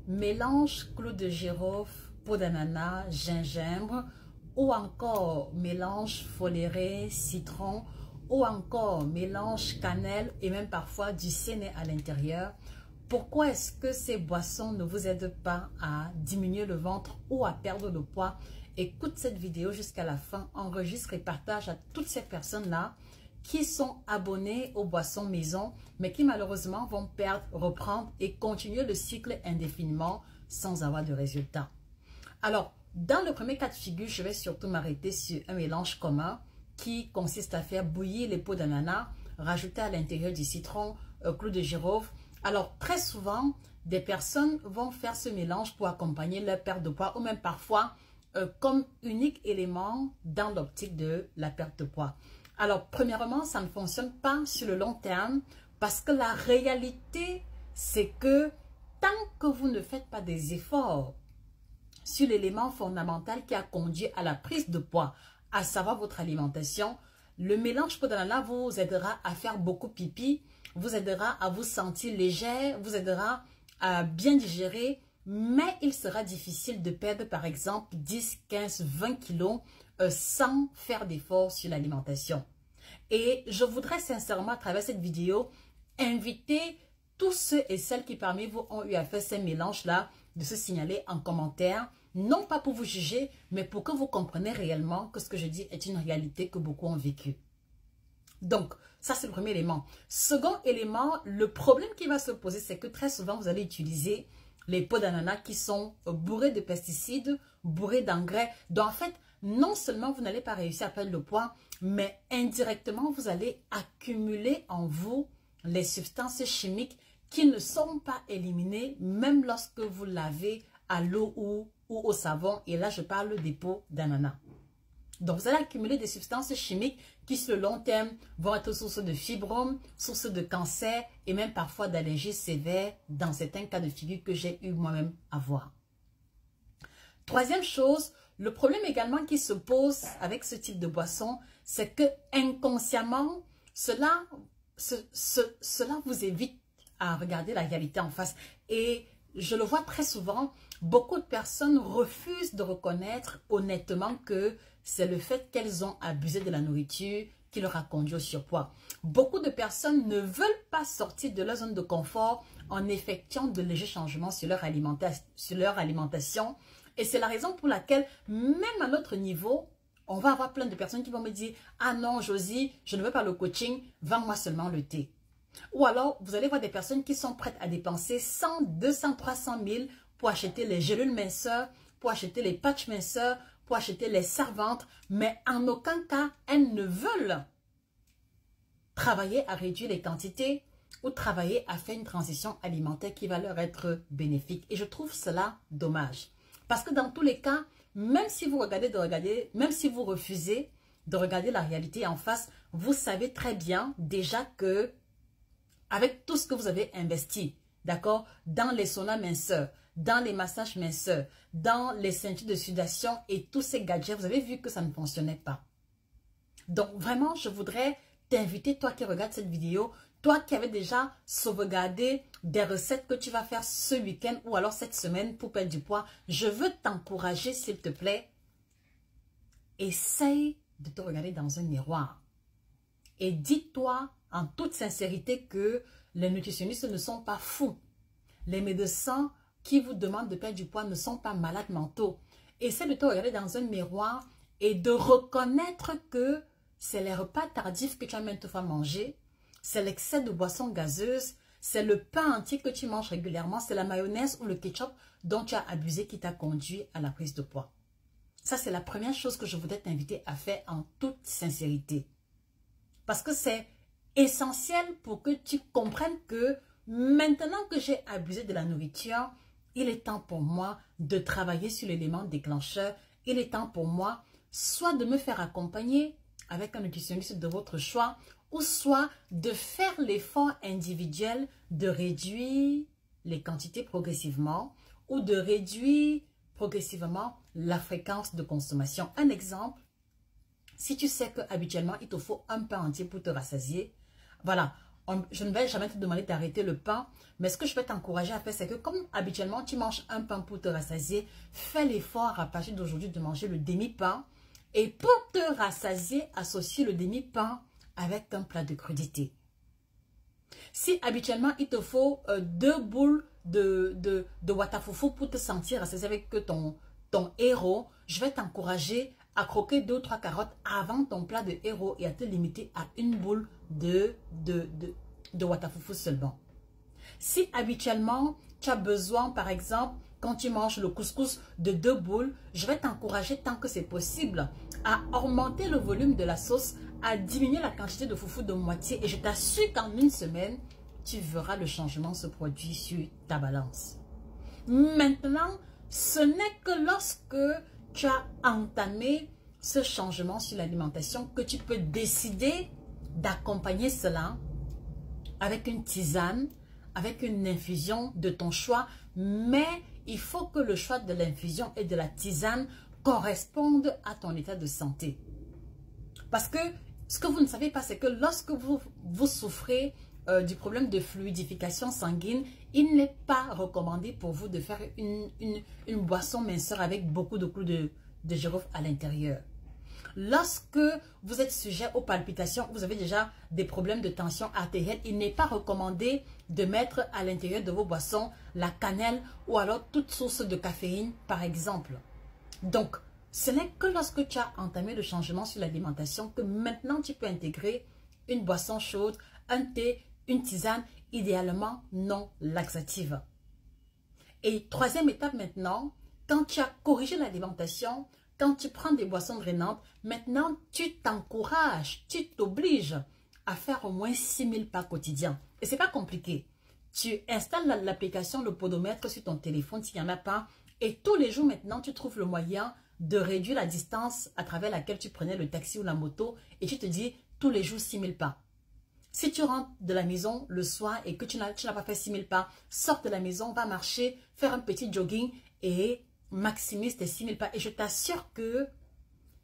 mélange clou de girofle, peau d'ananas, gingembre, ou encore mélange foléré, citron, ou encore mélange cannelle et même parfois du séné à l'intérieur. Pourquoi est-ce que ces boissons ne vous aident pas à diminuer le ventre ou à perdre le poids? Écoute cette vidéo jusqu'à la fin, enregistre et partage à toutes ces personnes-là qui sont abonnés aux boissons maison, mais qui malheureusement vont perdre, reprendre et continuer le cycle indéfiniment sans avoir de résultat. Alors, dans le premier cas de figure, je vais surtout m'arrêter sur un mélange commun qui consiste à faire bouillir les peaux d'ananas, rajouter à l'intérieur du citron, clou de girofle. Alors, très souvent, des personnes vont faire ce mélange pour accompagner leur perte de poids ou même parfois comme unique élément dans l'optique de la perte de poids. Alors, premièrement, ça ne fonctionne pas sur le long terme parce que la réalité, c'est que tant que vous ne faites pas des efforts sur l'élément fondamental qui a conduit à la prise de poids, à savoir votre alimentation, le mélange peau d'ananas vous aidera à faire beaucoup pipi, vous aidera à vous sentir légère, vous aidera à bien digérer, mais il sera difficile de perdre par exemple 10, 15, 20 kilos sans faire d'efforts sur l'alimentation. Et je voudrais sincèrement à travers cette vidéo inviter tous ceux et celles qui parmi vous ont eu à faire ces mélanges-là de se signaler en commentaire, non pas pour vous juger, mais pour que vous compreniez réellement que ce que je dis est une réalité que beaucoup ont vécu. Donc, ça c'est le premier élément. Second élément, le problème qui va se poser, c'est que très souvent vous allez utiliser les peaux d'ananas qui sont bourrées de pesticides, bourrées d'engrais. Donc en fait, non seulement vous n'allez pas réussir à perdre le poids, mais indirectement vous allez accumuler en vous les substances chimiques qui ne sont pas éliminées même lorsque vous lavez à l'eau ou au savon. Et là, je parle des peaux d'ananas. Donc, vous allez accumuler des substances chimiques qui, sur le long terme, vont être source de fibromes, source de cancer et même parfois d'allergies sévères dans certains cas de figure que j'ai eu moi-même à voir. Troisième chose, le problème également qui se pose avec ce type de boisson, c'est que inconsciemment, cela vous évite à regarder la réalité en face. Et je le vois très souvent, beaucoup de personnes refusent de reconnaître honnêtement que c'est le fait qu'elles ont abusé de la nourriture qui leur a conduit au surpoids. Beaucoup de personnes ne veulent pas sortir de leur zone de confort en effectuant de légers changements sur leur alimentation. Et c'est la raison pour laquelle, même à notre niveau, on va avoir plein de personnes qui vont me dire « Ah non, Josie, je ne veux pas le coaching, vends-moi seulement le thé. » Ou alors, vous allez voir des personnes qui sont prêtes à dépenser 100, 200, 300 000 pour acheter les gélules minceurs, pour acheter les patchs minceurs, pour acheter les servantes, mais en aucun cas, elles ne veulent travailler à réduire les quantités ou travailler à faire une transition alimentaire qui va leur être bénéfique. Et je trouve cela dommage. Parce que dans tous les cas, même si vous même si vous refusez de regarder la réalité en face, vous savez très bien déjà que avec tout ce que vous avez investi, d'accord, dans les saunas minceurs, dans les massages minceurs, dans les ceintures de sudation et tous ces gadgets, vous avez vu que ça ne fonctionnait pas. Donc vraiment, je voudrais t'inviter, toi qui regardes cette vidéo, toi qui avais déjà sauvegardé des recettes que tu vas faire ce week-end ou alors cette semaine pour perdre du poids, je veux t'encourager, s'il te plaît. Essaye de te regarder dans un miroir. Et dis-toi en toute sincérité que les nutritionnistes ne sont pas fous. Les médecins qui vous demandent de perdre du poids ne sont pas malades mentaux. Essaie de te regarder dans un miroir et de reconnaître que c'est les repas tardifs que tu as maintes fois mangés, c'est l'excès de boissons gazeuses, c'est le pain entier que tu manges régulièrement, c'est la mayonnaise ou le ketchup dont tu as abusé qui t'a conduit à la prise de poids. Ça, c'est la première chose que je voudrais t'inviter à faire en toute sincérité. Parce que c'est essentiel pour que tu comprennes que maintenant que j'ai abusé de la nourriture, il est temps pour moi de travailler sur l'élément déclencheur. Il est temps pour moi soit de me faire accompagner avec un nutritionniste de votre choix ou soit de faire l'effort individuel de réduire les quantités progressivement ou de réduire progressivement la fréquence de consommation. Un exemple, si tu sais qu'habituellement, il te faut un pain entier pour te rassasier, voilà, je ne vais jamais te demander d'arrêter le pain, mais ce que je vais t'encourager à faire, c'est que comme habituellement, tu manges un pain pour te rassasier, fais l'effort à partir d'aujourd'hui de manger le demi-pain. Et pour te rassasier, associe le demi-pain avec un plat de crudité. Si habituellement, il te faut 2 boules de watafufu pour te sentir rassasié avec ton héros, je vais t'encourager à croquer 2 ou 3 carottes avant ton plat de héros et à te limiter à une boule de watafufu seulement. Si habituellement, tu as besoin, par exemple, quand tu manges le couscous de 2 boules, je vais t'encourager tant que c'est possible à augmenter le volume de la sauce, à diminuer la quantité de foufou de moitié et je t'assure qu'en une semaine, tu verras le changement se produire sur ta balance. Maintenant, ce n'est que lorsque tu as entamé ce changement sur l'alimentation que tu peux décider d'accompagner cela avec une tisane, avec une infusion de ton choix, mais il faut que le choix de l'infusion et de la tisane corresponde à ton état de santé. Parce que ce que vous ne savez pas, c'est que lorsque vous souffrez du problème de fluidification sanguine, il n'est pas recommandé pour vous de faire une boisson minceur avec beaucoup de clous de girofle à l'intérieur. Lorsque vous êtes sujet aux palpitations, vous avez déjà des problèmes de tension artérielle, il n'est pas recommandé de mettre à l'intérieur de vos boissons la cannelle ou alors toute source de caféine, par exemple. Donc, ce n'est que lorsque tu as entamé le changement sur l'alimentation que maintenant tu peux intégrer une boisson chaude, un thé, une tisane, idéalement non laxative. Et troisième étape maintenant, quand tu as corrigé l'alimentation, quand tu prends des boissons drainantes, maintenant tu t'encourages, tu t'obliges à faire au moins 6000 pas quotidiens. Et ce n'est pas compliqué. Tu installes l'application, le podomètre sur ton téléphone s'il n'y en a pas. Et tous les jours maintenant, tu trouves le moyen de réduire la distance à travers laquelle tu prenais le taxi ou la moto. Et tu te dis tous les jours 6000 pas. Si tu rentres de la maison le soir et que tu n'as pas fait 6000 pas, sors de la maison, va marcher, faire un petit jogging et maximise tes 6000 pas. Et je t'assure que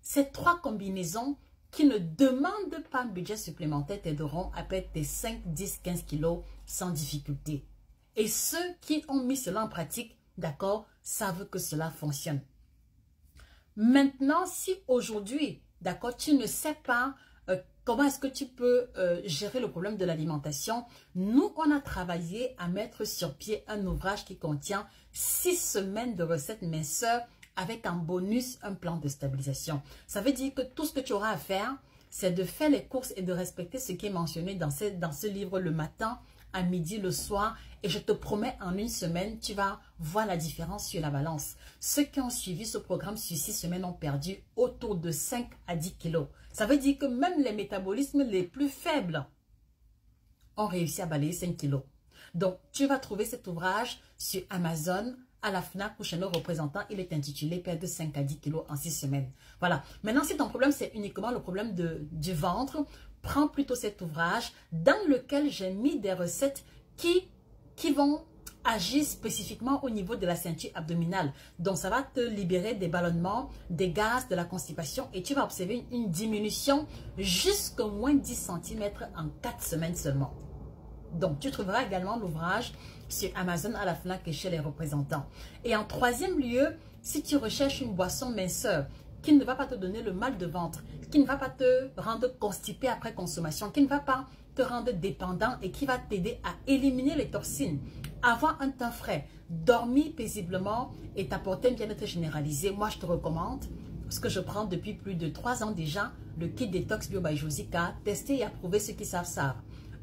ces 3 combinaisons qui ne demandent pas un budget supplémentaire t'aideront à perdre tes 5, 10, 15 kilos sans difficulté. Et ceux qui ont mis cela en pratique, d'accord, savent que cela fonctionne. Maintenant, si aujourd'hui, d'accord, tu ne sais pas comment est-ce que tu peux gérer le problème de l'alimentation, nous, on a travaillé à mettre sur pied un ouvrage qui contient 6 semaines de recettes minceurs avec en bonus un plan de stabilisation. Ça veut dire que tout ce que tu auras à faire, c'est de faire les courses et de respecter ce qui est mentionné dans ce livre le matin, à midi, le soir. Et je te promets, en une semaine, tu vas voir la différence sur la balance. Ceux qui ont suivi ce programme sur 6 semaines ont perdu autour de 5 à 10 kilos. Ça veut dire que même les métabolismes les plus faibles ont réussi à balayer 5 kilos. Donc, tu vas trouver cet ouvrage sur Amazon, à la FNAC ou chez nos représentants. Il est intitulé « Perdre 5 à 10 kilos en 6 semaines ». Voilà. Maintenant, si ton problème, c'est uniquement le problème du ventre, prends plutôt cet ouvrage dans lequel j'ai mis des recettes qui vont agir spécifiquement au niveau de la ceinture abdominale. Donc, ça va te libérer des ballonnements, des gaz, de la constipation et tu vas observer une diminution jusqu'au moins 10 cm en 4 semaines seulement. Donc, tu trouveras également l'ouvrage sur Amazon, à la FNAC et chez les représentants. Et en troisième lieu, si tu recherches une boisson minceur qui ne va pas te donner le mal de ventre, qui ne va pas te rendre constipé après consommation, qui ne va pas te rendre dépendant et qui va t'aider à éliminer les toxines, avoir un teint frais, dormir paisiblement et t'apporter un bien-être généralisé, moi je te recommande ce que je prends depuis plus de 3 ans déjà, le kit détox bio by Josica, testé et approuvé, ceux qui savent.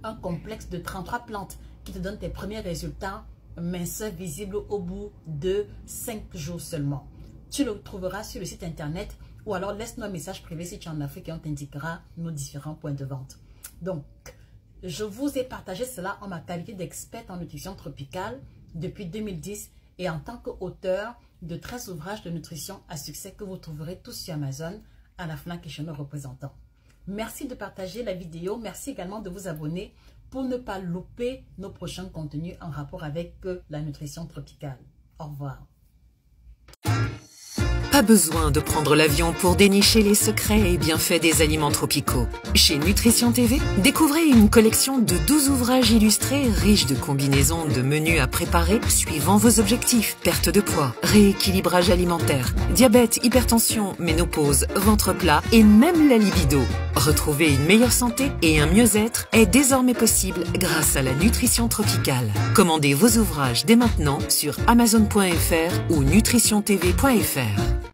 Un complexe de 33 plantes qui te donne tes premiers résultats minceurs visibles au bout de 5 jours seulement. Tu le trouveras sur le site internet ou alors laisse-nous un message privé si tu es en Afrique et on t'indiquera nos différents points de vente. Donc, je vous ai partagé cela en ma qualité d'experte en nutrition tropicale depuis 2010 et en tant qu'auteur de 13 ouvrages de nutrition à succès que vous trouverez tous sur Amazon, à la FNAC et chez nos représentants. Merci de partager la vidéo. Merci également de vous abonner pour ne pas louper nos prochains contenus en rapport avec la nutrition tropicale. Au revoir. Pas besoin de prendre l'avion pour dénicher les secrets et bienfaits des aliments tropicaux. Chez Nutrition TV, découvrez une collection de 12 ouvrages illustrés riches de combinaisons de menus à préparer suivant vos objectifs. Perte de poids, rééquilibrage alimentaire, diabète, hypertension, ménopause, ventre plat et même la libido. Retrouver une meilleure santé et un mieux-être est désormais possible grâce à la nutrition tropicale. Commandez vos ouvrages dès maintenant sur Amazon.fr ou nutritiontv.fr.